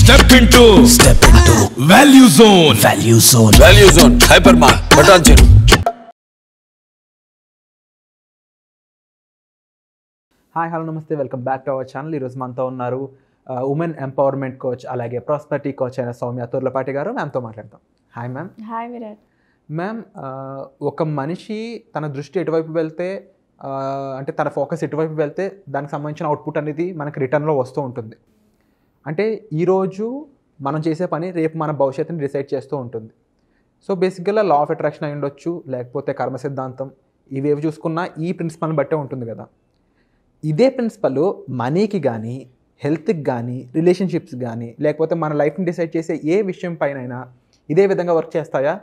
Step into Value Zone. Value Zone. Hypermart. Batan. Hi hello నమస్తే, welcome back to our channel. ఈరోజు మనతో ఉన్నారు women empowerment coach అలాగే prosperity coach అయిన సౌమ్య తుర్లపాటి గారు. మ్యామ్తో మాట్లాడతాం. Hi ma'am. Hi Virat. Ma'am, ఒక మనిషి తన దృష్టి ఎటువైపు వెళ్తే అంటే తన ఫోకస్ ఎటువైపు వెళ్తే దానికి సంబంధించిన అవుట్పుట్ అనేది మనకి రిటర్న్లో వస్తూ ఉంటుంది. అంటే ఈరోజు మనం చేసే పని రేపు మన భవిష్యత్తుని డిసైడ్ చేస్తూ ఉంటుంది. సో బేసిక్గా లా ఆఫ్ అట్రాక్షన్ అయి ఉండొచ్చు, లేకపోతే కర్మ సిద్ధాంతం, ఇవేవి చూసుకున్నా ఈ ప్రిన్సిపల్ని బట్టే ఉంటుంది కదా. ఇదే ప్రిన్సిపల్ మనీకి కానీ, హెల్త్కి కానీ, రిలేషన్షిప్స్ కానీ, లేకపోతే మన లైఫ్ని డిసైడ్ చేసే ఏ విషయం పైనైనా ఇదే విధంగా వర్క్ చేస్తాయా?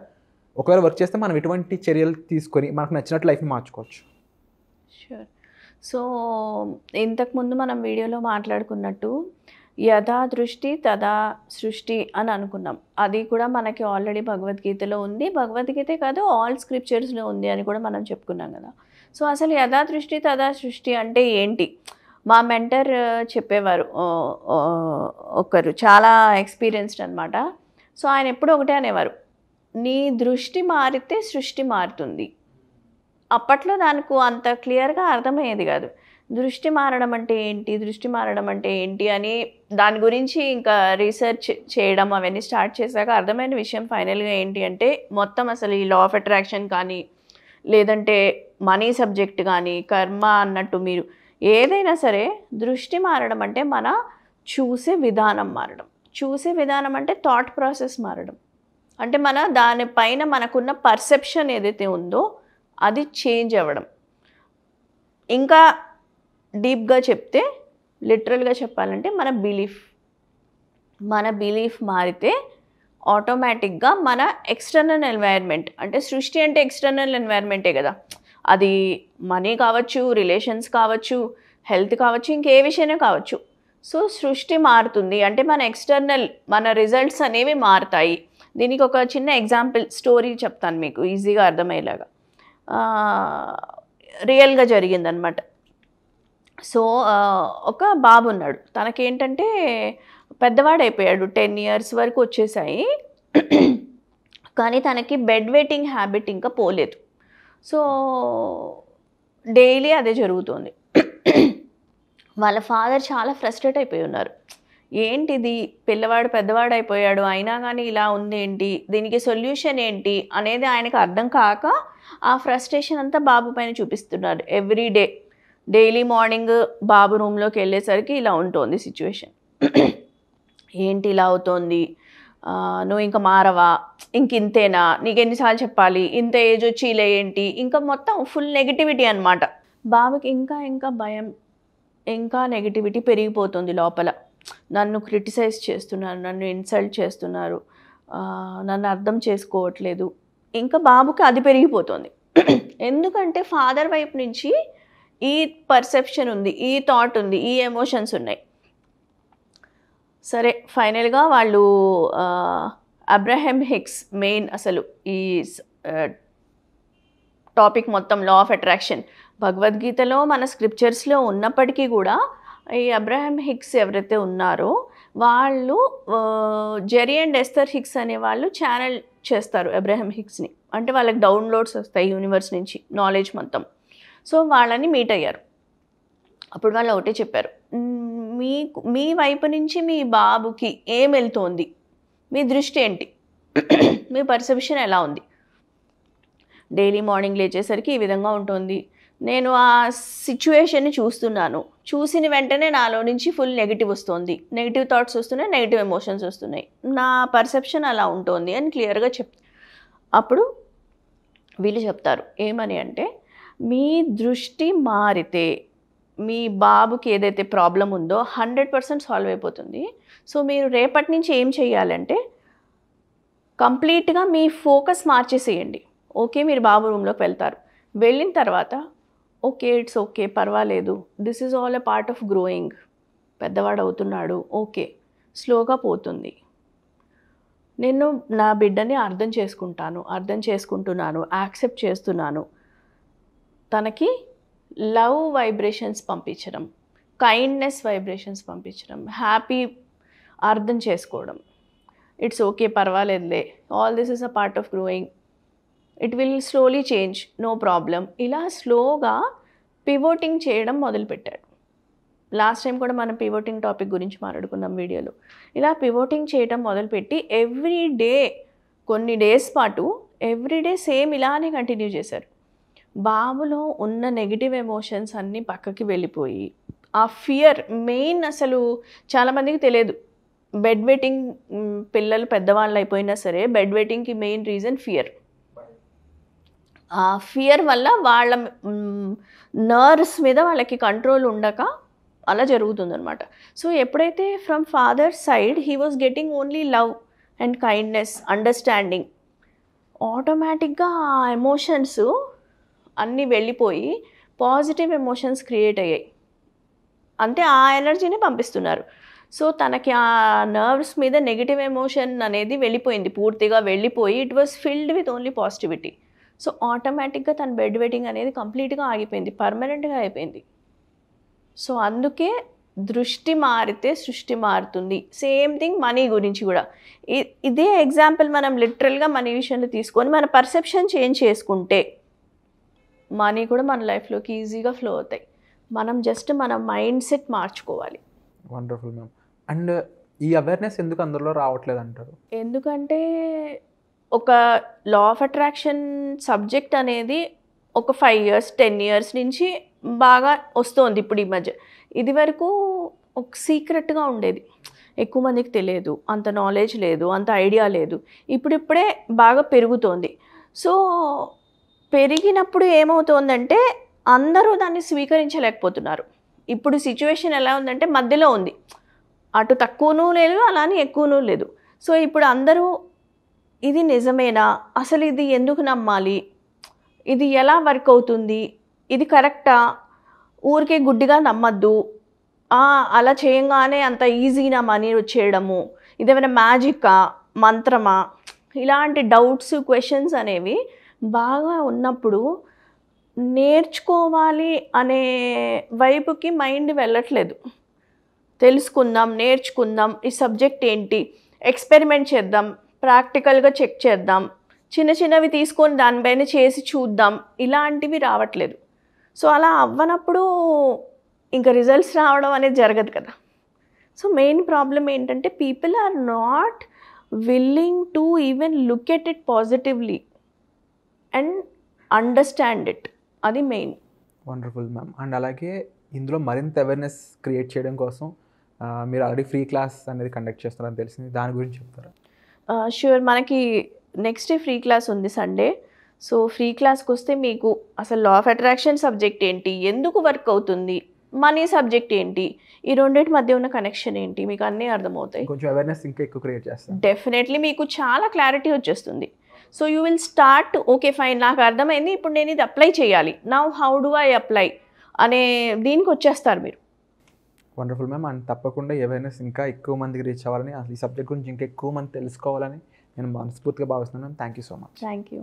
ఒకవేళ వర్క్ చేస్తే మనం ఎటువంటి చర్యలు తీసుకొని మనకు నచ్చినట్టు లైఫ్ని మార్చుకోవచ్చు? షూర్. సో ఇంతకుముందు మనం వీడియోలో మాట్లాడుకున్నట్టు యథా దృష్టి తదా సృష్టి అని అనుకున్నాం. అది కూడా మనకి ఆల్రెడీ భగవద్గీతలో ఉంది. భగవద్గీతే కాదు, ఆల్ స్క్రిప్చర్స్లో ఉంది అని కూడా మనం చెప్పుకున్నాం కదా. సో అసలు యథా దృష్టి తదా సృష్టి అంటే ఏంటి? మా మెంటర్ చెప్పేవారు, ఒకరు చాలా ఎక్స్పీరియన్స్డ్ అనమాట. సో ఆయన ఎప్పుడు ఒకటే అనేవారు, నీ దృష్టి మారితే సృష్టి మారుతుంది. అప్పట్లో దానికి అంత క్లియర్గా అర్థమయ్యేది కాదు. దృష్టి మారడం అంటే ఏంటి, దృష్టి మారడం అంటే ఏంటి అని దాని గురించి ఇంకా రీసెర్చ్ చేయడం అవన్నీ స్టార్ట్ చేశాక అర్థమైన విషయం ఫైనల్గా ఏంటి అంటే, మొత్తం అసలు ఈ లా ఆఫ్ అట్రాక్షన్ కానీ, లేదంటే మనీ సబ్జెక్ట్ కానీ, కర్మ అన్నట్టు మీరు ఏదైనా సరే దృష్టి మారడం అంటే మన చూసే విధానం మారడం. చూసే విధానం అంటే థాట్ ప్రాసెస్ మారడం. అంటే మన దానిపైన మనకున్న పర్సెప్షన్ ఏదైతే ఉందో అది చేంజ్ అవ్వడం. ఇంకా డీప్గా చెప్తే, లిటరల్గా చెప్పాలంటే మన బిలీఫ్ మారితే ఆటోమేటిక్గా మన ఎక్స్టర్నల్ ఎన్వైర్న్మెంట్, అంటే సృష్టి అంటే ఎక్స్టర్నల్ ఎన్వైర్న్మెంటే కదా. అది మనీ కావచ్చు, రిలేషన్స్ కావచ్చు, హెల్త్ కావచ్చు, ఇంకే విషయమే కావచ్చు. సో సృష్టి మారుతుంది అంటే మన ఎక్స్టర్నల్, మన రిజల్ట్స్ అనేవి మారుతాయి. దీనికి ఒక చిన్న ఎగ్జాంపుల్ స్టోరీ చెప్తాను మీకు ఈజీగా అర్థమయ్యేలాగా. రియల్గా జరిగిందనమాట. సో ఒక బాబు ఉన్నాడు. తనకేంటంటే పెద్దవాడైపోయాడు, 10 years వరకు వచ్చేసాయి. కానీ తనకి బెడ్ వెయిటింగ్ హ్యాబిట్ ఇంకా పోలేదు. సో డైలీ అదే జరుగుతుంది. వాళ్ళ ఫాదర్ చాలా ఫ్రస్ట్రేట్ అయిపోయి ఉన్నారు. ఏంటిది, పిల్లవాడు పెద్దవాడు అయిపోయాడు అయినా కానీ ఇలా ఉంది ఏంటి, దీనికి సొల్యూషన్ ఏంటి అనేది ఆయనకు అర్థం కాక ఆ ఫ్రస్ట్రేషన్ అంతా బాబు పైన చూపిస్తున్నారు. ఎవ్రీ డే డైలీ మార్నింగ్ బాబు రూమ్లోకి వెళ్ళేసరికి ఇలా ఉంటుంది సిచ్యువేషన్. ఏంటి ఇలా అవుతోంది, నువ్వు ఇంకా మారవా, ఇంతేనా, నీకు ఎన్నిసార్లు చెప్పాలి, ఇంత ఏజ్ వచ్చి ఇలా ఏంటి, ఇంకా మొత్తం ఫుల్ నెగిటివిటీ అనమాట. బాబుకి ఇంకా భయం, ఇంకా నెగిటివిటీ పెరిగిపోతుంది లోపల. నన్ను క్రిటిసైజ్ చేస్తున్నారు, నన్ను ఇన్సల్ట్ చేస్తున్నారు, నన్ను అర్థం చేసుకోవట్లేదు. ఇంకా బాబుకి అది పెరిగిపోతుంది. ఎందుకంటే ఫాదర్ వైపు నుంచి ఈ పర్సెప్షన్ ఉంది, ఈ థాట్ ఉంది, ఈ ఎమోషన్స్ ఉన్నాయి. సరే ఫైనల్గా వాళ్ళు అబ్రహం హిక్స్, మెయిన్ అసలు ఈ టాపిక్ మొత్తం లా ఆఫ్ అట్రాక్షన్ భగవద్గీతలో మన స్క్రిప్చర్స్లో ఉన్నప్పటికీ కూడా ఈ అబ్రహం హిక్స్ ఎవరైతే ఉన్నారో వాళ్ళు జెరీ అండ్ ఎస్థర్ హిక్స్ అనే వాళ్ళు ఛానల్ చేస్తారు అబ్రహం హిక్స్ని. అంటే వాళ్ళకి డౌన్లోడ్స్ వస్తాయి యూనివర్స్ నుంచి నాలెడ్జ్ మొత్తం. సో వాళ్ళని మీట్ అయ్యారు. అప్పుడు వాళ్ళు ఒకటే చెప్పారు, మీ వైపు నుంచి మీ బాబుకి ఏం వెళ్తోంది, మీ దృష్టి ఏంటి, మీ పర్సెప్షన్ ఎలా ఉంది. డైలీ మార్నింగ్ లేచేసరికి ఈ విధంగా ఉంటుంది, నేను ఆ సిచ్యువేషన్ని చూస్తున్నాను, చూసిన వెంటనే నాలో నుంచి ఫుల్ నెగిటివ్ వస్తుంది, నెగిటివ్ థాట్స్ వస్తున్నాయి, నెగిటివ్ ఎమోషన్స్ వస్తున్నాయి, నా పర్సెప్షన్ అలా ఉంటుంది అని క్లియర్గా అప్పుడు వీళ్ళు చెప్తారు ఏమని అంటే, మీ దృష్టి మారితే మీ బాబుకి ఏదైతే ప్రాబ్లం ఉందో 100% సాల్వ్ అయిపోతుంది. సో మీరు రేపటి నుంచి ఏం చేయాలంటే కంప్లీట్గా మీ ఫోకస్ మార్చేసేయండి. ఓకే, మీరు బాబు రూమ్లోకి వెళ్తారు. వెళ్ళిన తర్వాత ఓకే, ఇట్స్ ఓకే, పర్వాలేదు, this is all a part of growing, పెద్దవాడు అవుతున్నాడు, ఓకే, స్లోగా పోతుంది, నేను నా బిడ్డని అర్థం చేసుకుంటున్నాను, యాక్సెప్ట్ చేస్తున్నాను, తనకి లవ్ వైబ్రేషన్స్ పంపించడం, కైండ్నెస్ వైబ్రేషన్స్ పంపించడం, హ్యాపీ అర్థం చేసుకోవడం, ఇట్స్ ఓకే పర్వాలేదులే, all this is a part of growing, it will slowly change, no problem, ఇలా స్లోగా పివోటింగ్ చేయడం మొదలుపెట్టాడు. లాస్ట్ టైం కూడా మనం పివోటింగ్ టాపిక్ గురించి మాట్లాడుకున్నాం వీడియోలో. ఇలా పివోటింగ్ చేయడం మొదలుపెట్టి ఎవ్రీ డే కొన్ని డేస్ పాటు ఎవ్రీడే సేమ్ ఇలానే కంటిన్యూ చేశారు. బాబులో ఉన్న నెగిటివ్ ఎమోషన్స్ అన్నీ పక్కకి వెళ్ళిపోయి ఆ ఫియర్ మెయిన్, అసలు చాలామందికి తెలియదు, బెడ్ వెయిటింగ్ పిల్లలు పెద్దవాళ్ళు అయిపోయినా సరే బెడ్ వెయిటింగ్కి మెయిన్ రీజన్ ఫియర్. ఆ ఫియర్ వల్ల వాళ్ళ నర్వ్స్ మీద వాళ్ళకి కంట్రోల్ ఉండక అలా జరుగుతుందనమాట. సో ఎప్పుడైతే from father side he was getting only love and kindness, understanding, ఆటోమేటిక్గా ఆ ఎమోషన్స్ అన్నీ వెళ్ళిపోయి పాజిటివ్ ఎమోషన్స్ క్రియేట్ అయ్యాయి. అంటే ఆ ఎనర్జీని పంపిస్తున్నారు. సో తనకి ఆ నర్వ్స్ మీద నెగిటివ్ ఎమోషన్ అనేది వెళ్ళిపోయింది, పూర్తిగా వెళ్ళిపోయి it was filled with only positivity. So ఆటోమేటిక్గా తన బెడ్ వెయిటింగ్ అనేది కంప్లీట్గా ఆగిపోయింది, పర్మనెంట్గా అయిపోయింది. సో అందుకే దృష్టి మారితే సృష్టి మారుతుంది. సేమ్ థింగ్ మనీ గురించి కూడా ఇదే ఎగ్జాంపుల్ మనం లిటరల్గా మనీ విషయంలో తీసుకొని మన పర్సెప్షన్ చేంజ్ చేసుకుంటే మనీ కూడా మన లైఫ్లోకి ఈజీగా ఫ్లో అవుతాయి. మనం జస్ట్ మన మైండ్ సెట్ మార్చుకోవాలి. Wonderful ma'am. అండ్ ఈ అవేర్నెస్ ఎందుకు అందరిలో రావట్లేదు అంటారు? ఎందుకంటే ఒక లా ఆఫ్ అట్రాక్షన్ సబ్జెక్ట్ అనేది ఒక 5 years 10 years నుంచి బాగా వస్తుంది. ఇప్పుడు ఈ మధ్య ఇది వరకు ఒక సీక్రెట్గా ఉండేది, ఎక్కువ మందికి తెలియదు, అంత నాలెడ్జ్ లేదు, అంత ఐడియా లేదు. ఇప్పుడిప్పుడే బాగా పెరుగుతోంది. సో పెరిగినప్పుడు ఏమవుతోందంటే అందరూ దాన్ని స్వీకరించలేకపోతున్నారు. ఇప్పుడు సిచ్యువేషన్ ఎలా ఉందంటే మధ్యలో ఉంది, అటు తక్కువనూ లేదు అలానే ఎక్కువనూ లేదు. సో ఇప్పుడు అందరూ ఇది నిజమేనా, అసలు ఇది ఎందుకు నమ్మాలి, ఇది ఎలా వర్క్ అవుతుంది, ఇది కరెక్టా, ఊరికే గుడ్డిగా నమ్మద్దు, అలా చేయంగానే అంత ఈజీనా మనీ వచ్చేయడము, ఇదేమైనా మ్యాజికా మంత్రమా, ఇలాంటి డౌట్స్ క్వశ్చన్స్ అనేవి బాగా ఉన్నప్పుడు నేర్చుకోవాలి అనే వైపుకి మైండ్ వెళ్ళట్లేదు. తెలుసుకుందాం, నేర్చుకుందాం, ఈ సబ్జెక్ట్ ఏంటి, ఎక్స్పెరిమెంట్ చేద్దాం, ప్రాక్టికల్గా చెక్ చేద్దాం, చిన్న చిన్నవి తీసుకొని దానిపైన చేసి చూద్దాం, ఇలాంటివి రావట్లేదు. సో అలా అవ్వనప్పుడు ఇంకా రిజల్ట్స్ రావడం అనేది జరగదు కదా. సో మెయిన్ ప్రాబ్లం ఏంటంటే people are not willing to even look at it positively and understand it, అది మెయిన్. Wonderful ma'am. అండ్ అలాగే ఇందులో మరింత అవేర్నెస్ క్రియేట్ చేయడం కోసం మీరు ఆల్రెడీ ఫ్రీ క్లాస్ అనేది కండక్ట్ చేస్తున్నారని తెలిసింది, దాని గురించి చెప్తారా? ష్యూర్. మనకి నెక్స్ట్ డే ఫ్రీ క్లాస్ ఉంది సండే. సో ఫ్రీ క్లాస్కి వస్తే మీకు అసలు లా ఆఫ్ అట్రాక్షన్ సబ్జెక్ట్ ఏంటి, ఎందుకు వర్క్ అవుతుంది, మనీ సబ్జెక్ట్ ఏంటి, ఈ రెండింటి మధ్య ఉన్న కనెక్షన్ ఏంటి, మీకు అన్నీ అర్థమవుతాయి. కొంచెం అవేర్నెస్ ఇంకా ఎక్కువ క్రియేట్ చేస్తాం. డెఫినెట్లీ మీకు చాలా క్లారిటీ వచ్చేస్తుంది. So you will start, okay fine, నాకు అర్థమైంది, ఇప్పుడు నేను ఇది అప్లై చేయాలి, now how do I apply అనే దీనికి వచ్చేస్తారు మీరు. Wonderful ma'am. అండ్ తప్పకుండా అవేర్నెస్ ఇంకా ఎక్కువ మందికి రీచ్ అవ్వాలని, అసలు ఈ సబ్జెక్ట్ గురించి ఇంకా ఎక్కువ మంది తెలుసుకోవాలని నేను మనస్ఫూర్తిగా భావిస్తున్నాను. Thank you so much. Thank you.